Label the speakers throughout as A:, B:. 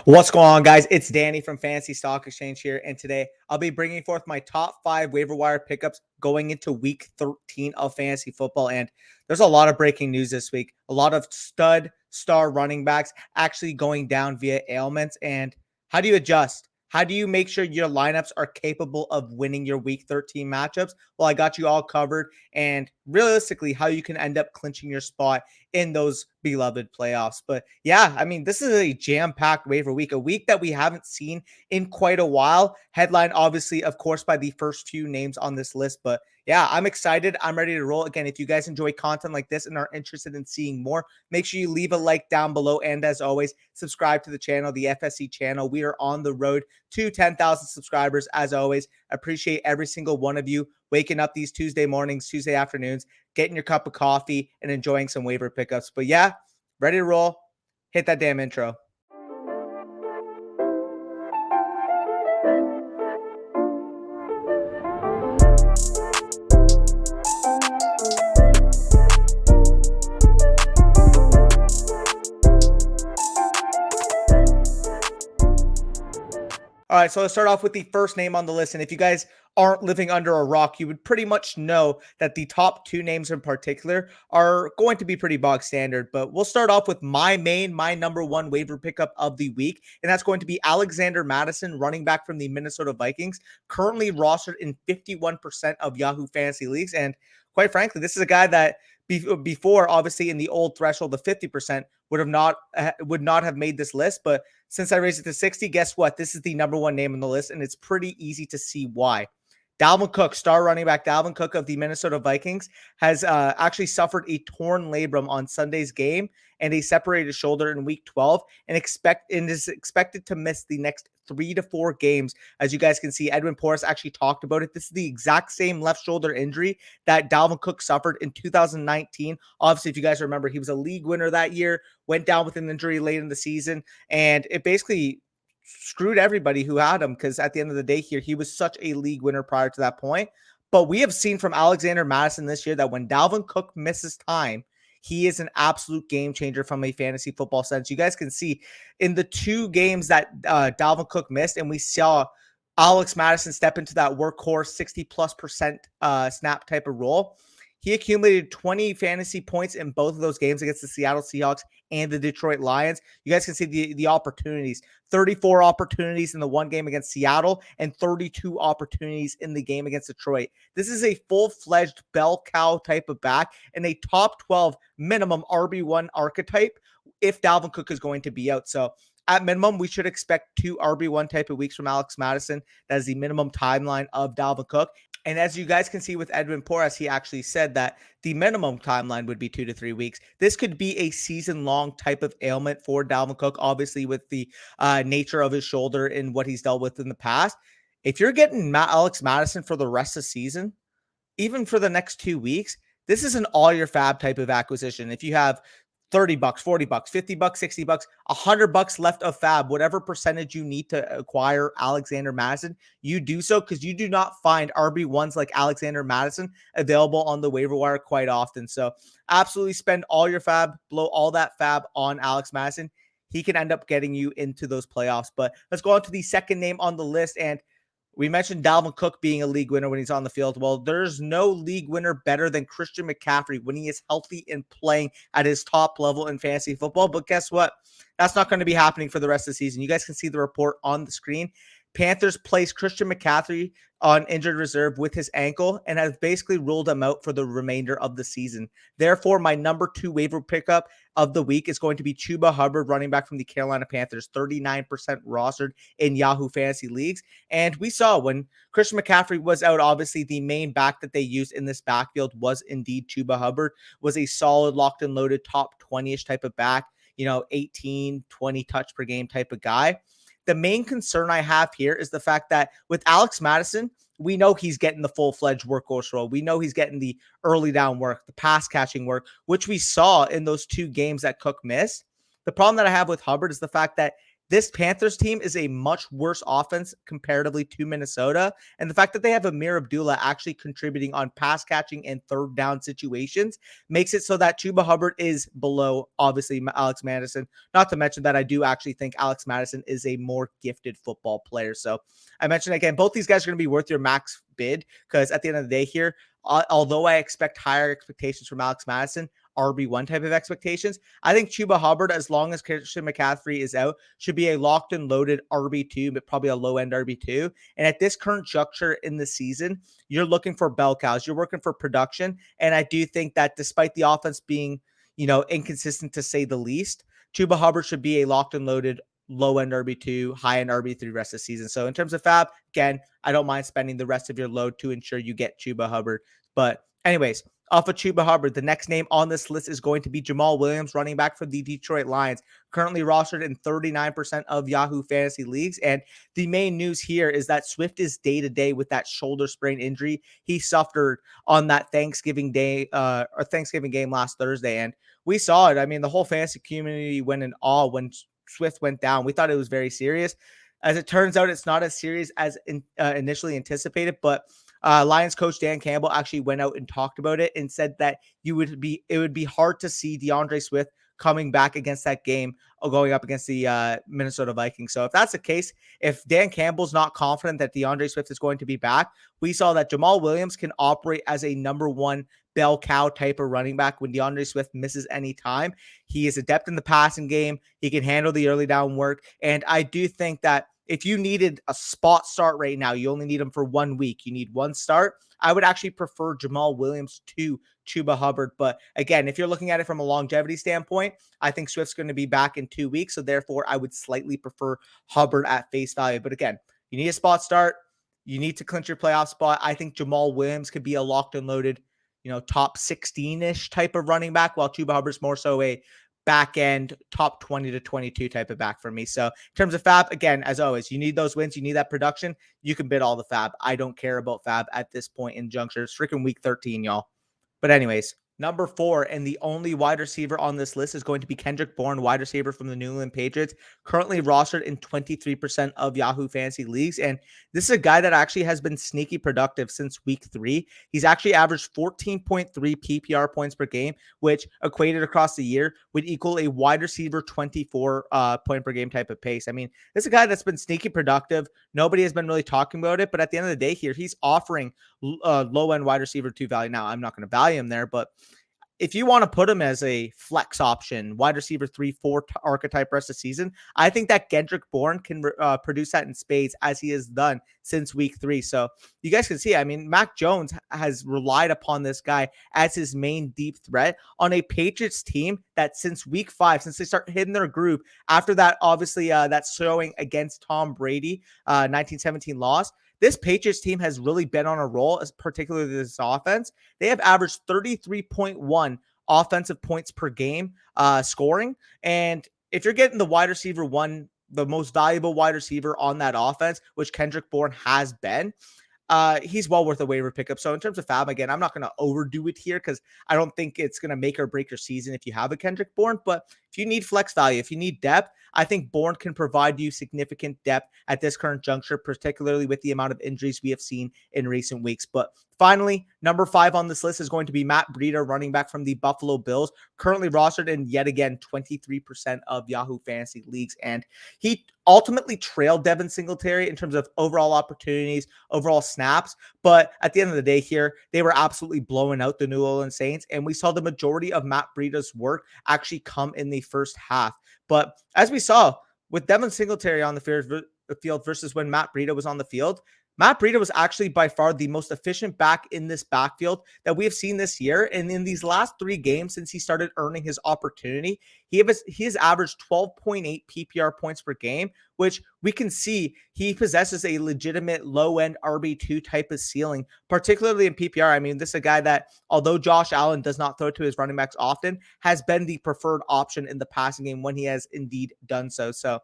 A: What's going on, guys? It's Danny from Fantasy Stock Exchange here, and today I'll be bringing forth my top 5 waiver wire pickups going into week 13 of fantasy football. And there's a lot of breaking news this week. A lot of stud star running backs actually going down via ailments. And how do you adjust? How do you make sure your lineups are capable of winning your week 13 matchups? Well, I got you all covered, and realistically, how you can end up clinching your spot in those beloved playoffs. But yeah, I mean, this is a jam-packed waiver week, a week that we haven't seen in quite a while. Headline, obviously, of course, by the first few names on this list. But yeah, I'm excited. I'm ready to roll. Again, if you guys enjoy content like this and are interested in seeing more, make sure you leave a like down below. And as always, subscribe to the channel, the FSC channel. We are on the road to 10,000 subscribers. As always, appreciate every single one of you waking up these Tuesday mornings, Tuesday afternoons, getting your cup of coffee and enjoying some waiver pickups. But yeah, ready to roll. Hit that damn intro. All right, so let's start off with the first name on the list. And if you guys aren't living under a rock, you would pretty much know that the top 2 names in particular are going to be pretty bog standard. But we'll start off with my number 1 waiver pickup of the week. And that's going to be Alexander Mattison, running back from the Minnesota Vikings, currently rostered in 51% of Yahoo Fantasy leagues. And quite frankly, this is a guy that before, obviously, in the old threshold of 50%, would not have made this list. But since I raised it to 60, guess what? This is the number 1 name on the list, and it's pretty easy to see why. Dalvin Cook, star running back Dalvin Cook of the Minnesota Vikings, has actually suffered a torn labrum on Sunday's game and a separated shoulder in week 12 and is expected to miss the next 3 to 4 games. As you guys can see, Edwin Porras actually talked about it. This is the exact same left shoulder injury that Dalvin Cook suffered in 2019. Obviously, if you guys remember, he was a league winner that year, went down with an injury late in the season, and it basically screwed everybody who had him, because at the end of the day here, he was such a league winner prior to that point. But we have seen from Alexander Mattison this year that when Dalvin Cook misses time, he is an absolute game changer from a fantasy football sense. You guys can see in the 2 games that Dalvin Cook missed, and we saw Alex Mattison step into that workhorse 60+% snap type of role. He accumulated 20 fantasy points in both of those games against the Seattle Seahawks and the Detroit Lions. You guys can see the opportunities. 34 opportunities in the one game against Seattle and 32 opportunities in the game against Detroit. This is a full-fledged bell cow type of back and a top 12 minimum RB1 archetype if Dalvin Cook is going to be out. So at minimum, we should expect 2 RB1 type of weeks from Alex Mattison. That is the minimum timeline of Dalvin Cook. And as you guys can see with Edwin Porras, he actually said that the minimum timeline would be 2 to 3 weeks. This could be a season-long type of ailment for Dalvin Cook, obviously with the nature of his shoulder and what he's dealt with in the past. If you're getting Alex Mattison for the rest of the season, even for the next 2 weeks, this is an all your FAAB type of acquisition. If you have $30, $40, $50, $60, $100 left of FAAB, whatever percentage you need to acquire Alexander Mattison, you do so, because you do not find RB1s like Alexander Mattison available on the waiver wire quite often. So absolutely spend all your FAAB, blow all that FAAB on Alex Mattison. He can end up getting you into those playoffs. But let's go on to the second name on the list. And we mentioned Dalvin Cook being a league winner when he's on the field. Well, there's no league winner better than Christian McCaffrey when he is healthy and playing at his top level in fantasy football. But guess what? That's not going to be happening for the rest of the season. You guys can see the report on the screen. Panthers placed Christian McCaffrey on injured reserve with his ankle and has basically ruled him out for the remainder of the season. Therefore, my number 2 waiver pickup of the week is going to be Chuba Hubbard, running back from the Carolina Panthers, 39% rostered in Yahoo Fantasy leagues. And we saw when Christian McCaffrey was out, obviously the main back that they used in this backfield was indeed Chuba Hubbard, was a solid locked and loaded top 20-ish type of back, 18, 20 touch per game type of guy. The main concern I have here is the fact that with Alex Mattison, we know he's getting the full-fledged workhorse role. We know he's getting the early down work, the pass catching work, which we saw in those 2 games that Cook missed. The problem that I have with Hubbard is the fact that this Panthers team is a much worse offense comparatively to Minnesota. And the fact that they have Amir Abdullah actually contributing on pass catching and third down situations makes it so that Chuba Hubbard is below, obviously, Alex Mattison. Not to mention that I do actually think Alex Mattison is a more gifted football player. So I mentioned again, both these guys are going to be worth your max bid because at the end of the day here, although I expect higher expectations from Alex Mattison, RB1 type of expectations, I think Chuba Hubbard, as long as Christian McCaffrey is out, should be a locked and loaded RB2, but probably a low end RB2. And at this current juncture in the season, you're looking for bell cows. You're working for production. And I do think that despite the offense being, inconsistent to say the least, Chuba Hubbard should be a locked and loaded low end RB2, high end RB3 rest of the season. So in terms of FAAB, again, I don't mind spending the rest of your load to ensure you get Chuba Hubbard. But anyways, off of Chuba Hubbard, the next name on this list is going to be Jamaal Williams, running back for the Detroit Lions, currently rostered in 39% of Yahoo Fantasy leagues. And the main news here is that Swift is day-to-day with that shoulder sprain injury he suffered on that Thanksgiving game last Thursday. And we saw it. I mean, the whole fantasy community went in awe when Swift went down. We thought it was very serious. As it turns out, it's not as serious as initially anticipated, but Lions coach Dan Campbell actually went out and talked about it and said that it would be hard to see DeAndre Swift coming back against that game or going up against the Minnesota Vikings. So if that's the case, if Dan Campbell's not confident that DeAndre Swift is going to be back, we saw that Jamaal Williams can operate as a number one bell cow type of running back when DeAndre Swift misses any time. He is adept in the passing game. He can handle the early down work. And I do think that if you needed a spot start right now, you only need him for 1 week. You need one start. I would actually prefer Jamaal Williams to Chuba Hubbard. But again, if you're looking at it from a longevity standpoint, I think Swift's going to be back in 2 weeks. So therefore, I would slightly prefer Hubbard at face value. But again, you need a spot start. You need to clinch your playoff spot. I think Jamaal Williams could be a locked and loaded, top 16-ish type of running back, while Chuba Hubbard's more so a back end top 20 to 22 type of back for me. So in terms of FAAB, again, as always, you need those wins. You need that production. You can bid all the FAAB. I don't care about FAAB at this point in juncture. It's freaking week 13, y'all. But anyways, number 4 and the only wide receiver on this list is going to be Kendrick Bourne, wide receiver from the New England Patriots, currently rostered in 23% of Yahoo Fantasy leagues. And this is a guy that actually has been sneaky productive since week 3. He's actually averaged 14.3 PPR points per game, which equated across the year would equal a wide receiver 24 point per game type of pace. I mean, this is a guy that's been sneaky productive. Nobody has been really talking about it, but at the end of the day here, he's offering low-end wide receiver 2 value. Now, I'm not going to value him there, but if you want to put him as a flex option, wide receiver 3-4 archetype rest of the season, I think that Kendrick Bourne can produce that in spades as he has done since week 3. So you guys can see, I mean, Mac Jones has relied upon this guy as his main deep threat on a Patriots team that since week 5, since they start hitting their groove after that, obviously that showing against Tom Brady, 1917 loss, this Patriots team has really been on a roll, particularly this offense. They have averaged 33.1 offensive points per game scoring. And if you're getting the wide receiver 1, the most valuable wide receiver on that offense, which Kendrick Bourne has been, he's well worth a waiver pickup. So in terms of FAAB, again, I'm not going to overdo it here because I don't think it's going to make or break your season if you have a Kendrick Bourne. But if you need flex value, if you need depth, I think Bourne can provide you significant depth at this current juncture, particularly with the amount of injuries we have seen in recent weeks. But finally, number 5 on this list is going to be Matt Breida, running back from the Buffalo Bills, currently rostered in yet again 23% of Yahoo Fantasy leagues. And he ultimately trailed Devin Singletary in terms of overall opportunities, overall snaps. But at the end of the day here, they were absolutely blowing out the New Orleans Saints. And we saw the majority of Matt Breida's work actually come in the first half. But as we saw with Devin Singletary on the field versus when Matt Breida was on the field, Matt Breida was actually by far the most efficient back in this backfield that we have seen this year. And in these last 3 games since he started earning his opportunity, he has averaged 12.8 PPR points per game, which we can see he possesses a legitimate low-end RB2 type of ceiling, particularly in PPR. I mean, this is a guy that, although Josh Allen does not throw to his running backs often, has been the preferred option in the passing game when he has indeed done so. So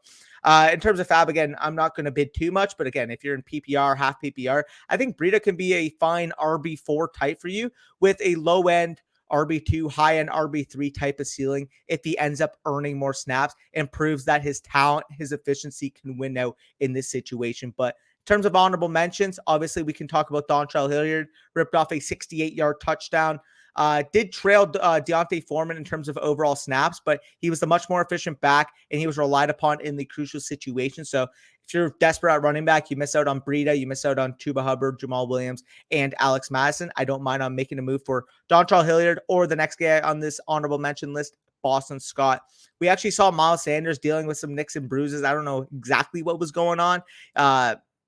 A: in terms of FAAB, again, I'm not going to bid too much, but again, if you're in PPR, half PPR, I think Breida can be a fine RB4 type for you with a low-end RB2, high-end RB3 type of ceiling if he ends up earning more snaps and proves that his talent, his efficiency can win out in this situation. But in terms of honorable mentions, obviously we can talk about Dontrell Hilliard, ripped off a 68-yard touchdown. Did trail Deontay Foreman in terms of overall snaps, but he was the much more efficient back, and he was relied upon in the crucial situation. So if you're desperate at running back, you miss out on Breida, you miss out on Chuba Hubbard, Jamaal Williams, and Alex Mattison. I don't mind on making a move for Dontrell Hilliard or the next guy on this honorable mention list, Boston Scott. We actually saw Miles Sanders dealing with some nicks and bruises. I don't know exactly what was going on.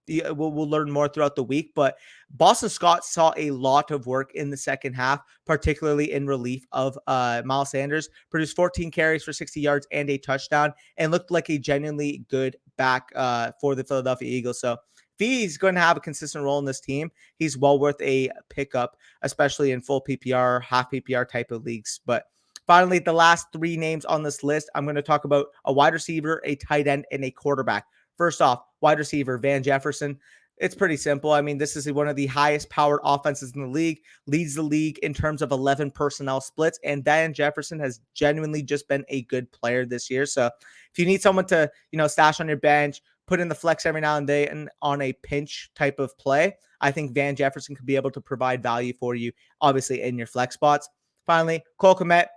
A: We'll learn more throughout the week, but Boston Scott saw a lot of work in the second half, particularly in relief of Miles Sanders. Produced 14 carries for 60 yards and a touchdown, and looked like a genuinely good back for the Philadelphia Eagles. So if he's going to have a consistent role in this team, he's well worth a pickup, especially in full PPR, half PPR type of leagues. But finally, the last three names on this list, I'm going to talk about a wide receiver, a tight end, and a quarterback. First off, wide receiver, Van Jefferson. It's pretty simple. I mean, this is one of the highest powered offenses in the league, leads the league in terms of 11 personnel splits, and Van Jefferson has genuinely just been a good player this year. So if you need someone to, stash on your bench, put in the flex every now and then on a pinch type of play, I think Van Jefferson could be able to provide value for you, obviously, in your flex spots. Finally, Cole Kmet.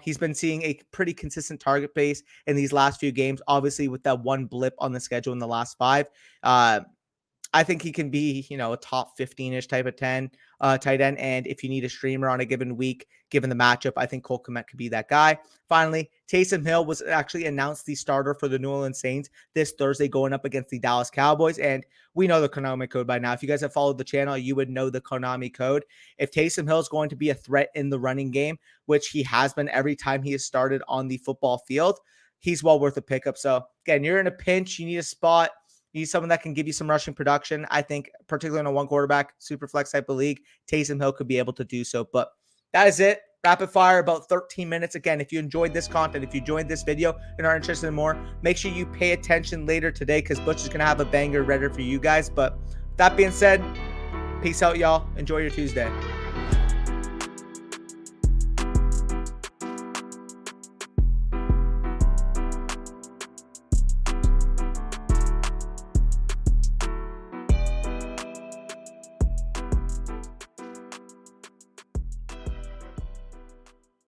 A: He's been seeing a pretty consistent target base in these last few games, obviously with that one blip on the schedule in the last 5. I think he can be, a top 15-ish type of 10 tight end. And if you need a streamer on a given week, given the matchup, I think Cole Kmet could be that guy. Finally, Taysom Hill was actually announced the starter for the New Orleans Saints this Thursday going up against the Dallas Cowboys. And we know the Konami code by now. If you guys have followed the channel, you would know the Konami code. If Taysom Hill is going to be a threat in the running game, which he has been every time he has started on the football field, he's well worth a pickup. So again, you're in a pinch, you need a spot. You need someone that can give you some rushing production. I think, particularly in a one quarterback, super flex type of league, Taysom Hill could be able to do so. But that is it. Rapid fire, about 13 minutes. Again, if you enjoyed this content, if you enjoyed this video and are interested in more, make sure you pay attention later today because Butch is going to have a banger ready for you guys. But that being said, peace out, y'all. Enjoy your Tuesday.